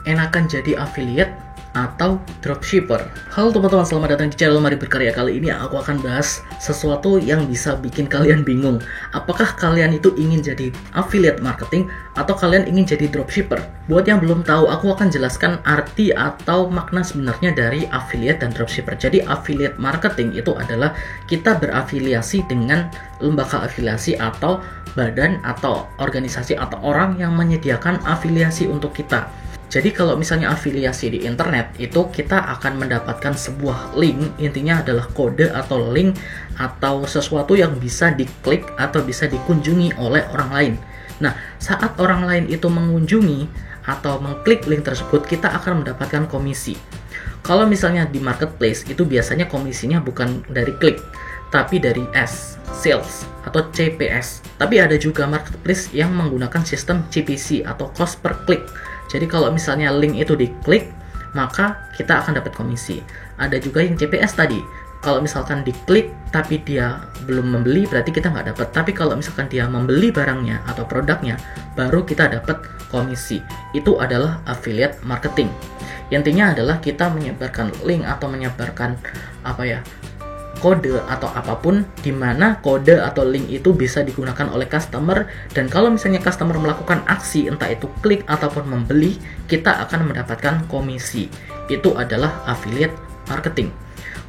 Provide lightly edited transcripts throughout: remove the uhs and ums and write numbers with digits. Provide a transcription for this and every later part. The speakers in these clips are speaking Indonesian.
enakan jadi affiliate atau dropshipper? Halo teman-teman, selamat datang di channel Mari Berkarya. Kali ini aku akan bahas sesuatu yang bisa bikin kalian bingung. Apakah kalian itu ingin jadi affiliate marketing atau kalian ingin jadi dropshipper? Buat yang belum tahu, aku akan jelaskan arti atau makna sebenarnya dari affiliate dan dropshipper. Jadi affiliate marketing itu adalah kita berafiliasi dengan lembaga afiliasi atau badan atau organisasi atau orang yang menyediakan afiliasi untuk kita. Jadi kalau misalnya afiliasi di internet itu kita akan mendapatkan sebuah link, intinya adalah kode atau link atau sesuatu yang bisa diklik atau bisa dikunjungi oleh orang lain. Nah, saat orang lain itu mengunjungi atau mengklik link tersebut, kita akan mendapatkan komisi. Kalau misalnya di marketplace itu biasanya komisinya bukan dari klik, tapi dari sales atau CPS. Tapi ada juga marketplace yang menggunakan sistem CPC atau cost per click. Jadi kalau misalnya link itu diklik, maka kita akan dapat komisi. Ada juga yang CPS tadi. Kalau misalkan diklik tapi dia belum membeli, berarti kita nggak dapat. Tapi kalau misalkan dia membeli barangnya atau produknya, baru kita dapat komisi. Itu adalah affiliate marketing. Intinya adalah kita menyebarkan link atau menyebarkan kode atau apapun, di mana kode atau link itu bisa digunakan oleh customer, dan kalau misalnya customer melakukan aksi entah itu klik ataupun membeli, kita akan mendapatkan komisi. Itu adalah affiliate marketing.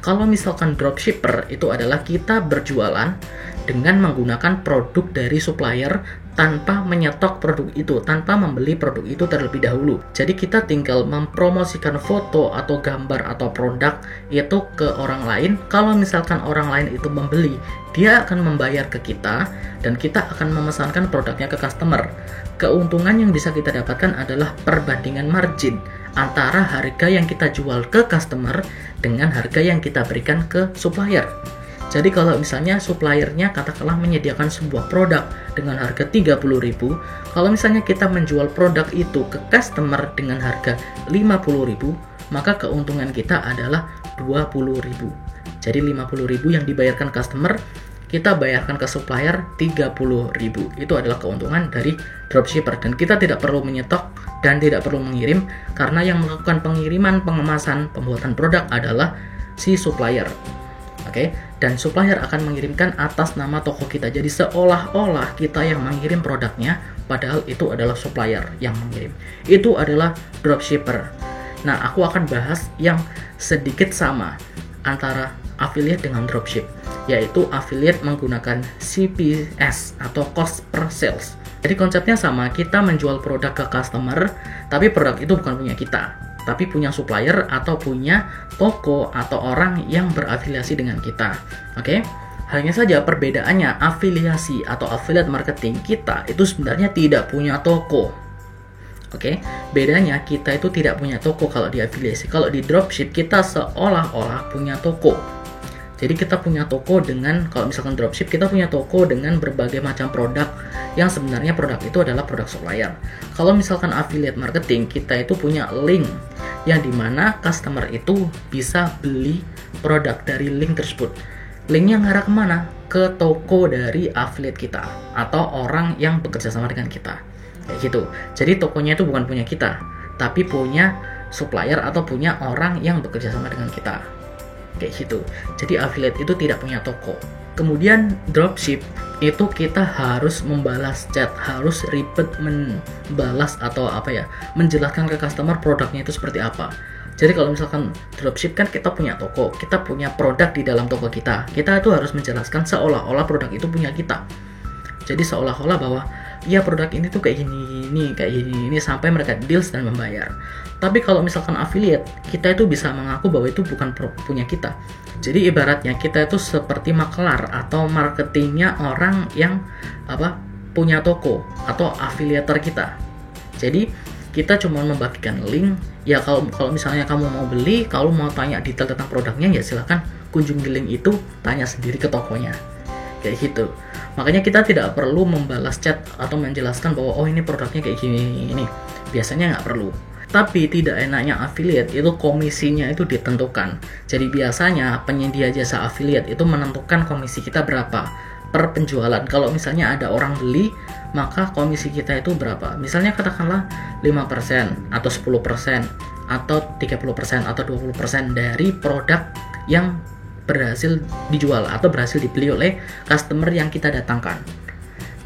Kalau misalkan dropshipper itu adalah kita berjualan dengan menggunakan produk dari supplier tanpa menyetok produk itu, tanpa membeli produk itu terlebih dahulu. Jadi kita tinggal mempromosikan foto atau gambar atau produk itu ke orang lain. Kalau misalkan orang lain itu membeli, dia akan membayar ke kita dan kita akan memesankan produknya ke customer. Keuntungan yang bisa kita dapatkan adalah perbandingan margin antara harga yang kita jual ke customer dengan harga yang kita berikan ke supplier. Jadi kalau misalnya suppliernya katakanlah menyediakan sebuah produk dengan harga 30.000, kalau misalnya kita menjual produk itu ke customer dengan harga 50.000, maka keuntungan kita adalah 20.000. Jadi 50.000 yang dibayarkan customer, kita bayarkan ke supplier 30.000. Itu adalah keuntungan dari dropshipper, dan kita tidak perlu menyetok dan tidak perlu mengirim, karena yang melakukan pengiriman, pengemasan, pembuatan produk adalah si supplier. Oke, dan supplier akan mengirimkan atas nama toko kita. Jadi seolah-olah kita yang mengirim produknya, padahal itu adalah supplier yang mengirim. Itu adalah dropshipper. Nah, aku akan bahas yang sedikit sama antara affiliate dengan dropship, yaitu affiliate menggunakan CPS atau cost per sales. Jadi konsepnya sama, kita menjual produk ke customer, tapi produk itu bukan punya kita, tapi punya supplier atau punya toko atau orang yang berafiliasi dengan kita. Oke? Hanya saja perbedaannya, afiliasi atau affiliate marketing kita itu sebenarnya tidak punya toko. Oke? Bedanya kita itu tidak punya toko kalau di afiliasi. Kalau di dropship kita seolah-olah punya toko. Jadi kita punya toko dengan, kalau misalkan dropship kita punya toko dengan berbagai macam produk yang sebenarnya produk itu adalah produk supplier. Kalau misalkan affiliate marketing, kita itu punya link yang dimana customer itu bisa beli produk dari link tersebut. Linknya ngarah kemana? Ke toko dari affiliate kita atau orang yang bekerja sama dengan kita. Kayak gitu. Jadi tokonya itu bukan punya kita, tapi punya supplier atau punya orang yang bekerja sama dengan kita. Kayak gitu. Jadi affiliate itu tidak punya toko. Kemudian dropship itu kita harus membalas chat, harus ribet membalas atau menjelaskan ke customer produknya itu seperti apa. Jadi kalau misalkan dropship kan kita punya toko, kita punya produk di dalam toko kita. Kita itu harus menjelaskan seolah-olah produk itu punya kita. Jadi seolah-olah bahwa ya produk ini tuh kayak gini sampai mereka deals dan membayar. Tapi kalau misalkan affiliate, kita itu bisa mengaku bahwa itu bukan punya kita. Jadi ibaratnya kita itu seperti makelar atau marketingnya orang yang punya toko atau afiliator kita. Jadi kita cuma membagikan link. Ya kalau misalnya kamu mau beli, kalau mau tanya detail tentang produknya, ya silakan kunjungi link itu, tanya sendiri ke tokonya. Kayak gitu. Makanya kita tidak perlu membalas chat atau menjelaskan bahwa ini produknya kayak gini. Biasanya nggak perlu. Tapi tidak enaknya affiliate itu komisinya itu ditentukan. Jadi biasanya penyedia jasa affiliate itu menentukan komisi kita berapa. per penjualan. Kalau misalnya ada orang beli, maka komisi kita itu berapa? Misalnya katakanlah 5% atau 10% atau 30% atau 20% dari produk yang berhasil dijual atau berhasil dibeli oleh customer yang kita datangkan.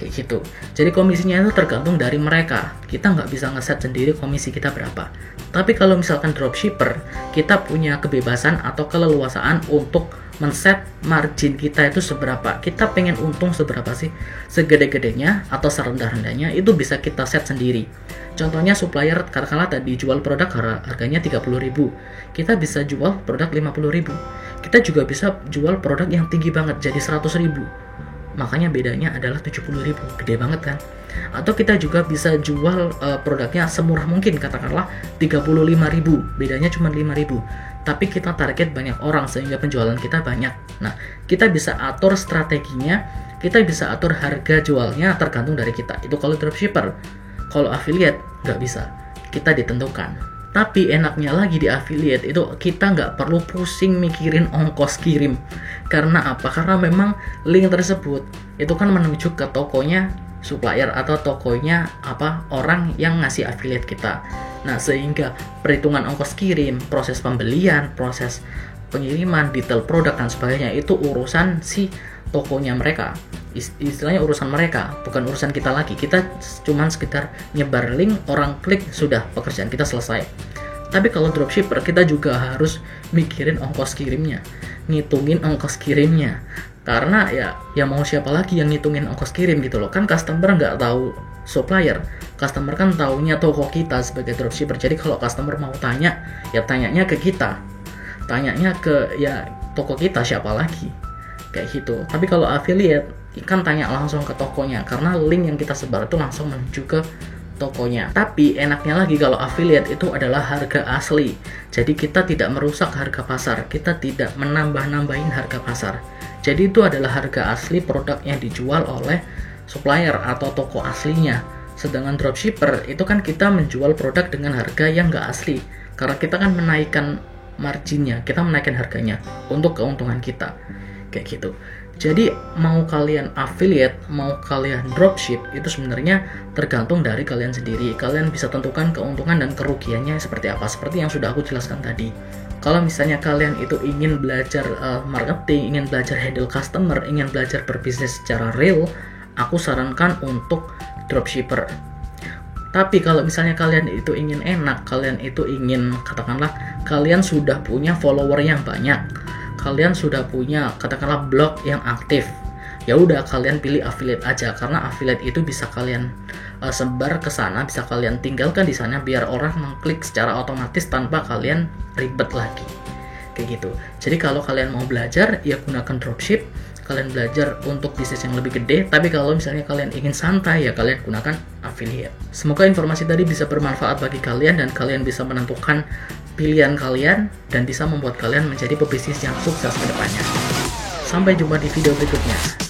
Kayak gitu. Jadi komisinya itu tergantung dari mereka. Kita nggak bisa ngeset sendiri komisi kita berapa. Tapi kalau misalkan dropshipper, kita punya kebebasan atau keleluasaan untuk men-set margin kita itu seberapa. Kita pengen untung seberapa sih? Segede-gedenya atau serendah-rendahnya itu bisa kita set sendiri. Contohnya supplier katakanlah tadi jual produk harganya 30.000. Kita bisa jual produk 50.000. Kita juga bisa jual produk yang tinggi banget jadi 100.000. Makanya bedanya adalah 70.000, gede banget kan. Atau kita juga bisa jual produknya semurah mungkin, katakanlah 35.000, bedanya cuma 5.000. Tapi kita target banyak orang sehingga penjualan kita banyak. Nah, kita bisa atur strateginya, kita bisa atur harga jualnya tergantung dari kita. Itu kalau dropshipper. Kalau affiliate nggak bisa, kita ditentukan. Tapi enaknya lagi di affiliate itu kita nggak perlu pusing mikirin ongkos kirim. Karena apa? Karena memang link tersebut itu kan menuju ke tokonya supplier atau tokonya orang yang ngasih affiliate kita. Nah, sehingga perhitungan ongkos kirim, proses pembelian, proses pengiriman, detail produk dan sebagainya itu urusan si tokonya mereka. Istilahnya urusan mereka, bukan urusan kita lagi. Kita cuman sekedar nyebar link, orang klik, sudah, pekerjaan kita selesai. Tapi kalau dropshipper, kita juga harus mikirin ongkos kirimnya, ngitungin ongkos kirimnya. Karena ya mau siapa lagi yang ngitungin ongkos kirim gitu loh. Kan customer nggak tahu supplier, customer kan taunya toko kita sebagai dropshipper. Jadi kalau customer mau tanya, ya tanyanya ke kita, tanyanya ke toko kita, siapa lagi, kayak gitu. Tapi kalau affiliate kan tanya langsung ke tokonya, karena link yang kita sebar itu langsung menuju ke tokonya. Tapi enaknya lagi kalau affiliate itu adalah harga asli. Jadi kita tidak merusak harga pasar, kita tidak menambah-nambahin harga pasar. Jadi itu adalah harga asli produk yang dijual oleh supplier atau toko aslinya. Sedangkan dropshipper itu kan kita menjual produk dengan harga yang nggak asli. Karena kita kan menaikkan marginnya, kita menaikkan harganya untuk keuntungan kita. Kayak gitu. Jadi mau kalian affiliate, mau kalian dropship, itu sebenarnya tergantung dari kalian sendiri. Kalian bisa tentukan keuntungan dan kerugiannya seperti apa, seperti yang sudah aku jelaskan tadi. Kalau misalnya kalian itu ingin belajar marketing, ingin belajar handle customer, ingin belajar berbisnis secara real, aku sarankan untuk dropshipper. Tapi kalau misalnya kalian itu ingin enak, kalian itu ingin, katakanlah kalian sudah punya follower yang banyak, kalian sudah punya katakanlah blog yang aktif, ya udah kalian pilih affiliate aja, karena affiliate itu bisa kalian sebar ke sana, bisa kalian tinggalkan di sana biar orang mengklik secara otomatis tanpa kalian ribet lagi, kayak gitu. Jadi kalau kalian mau belajar, ya gunakan dropship. Kalian belajar untuk bisnis yang lebih gede. Tapi kalau misalnya kalian ingin santai, ya kalian gunakan affiliate. Semoga informasi tadi bisa bermanfaat bagi kalian dan kalian bisa menentukan pilihan kalian dan bisa membuat kalian menjadi pebisnis yang sukses ke depannya. Sampai jumpa di video berikutnya.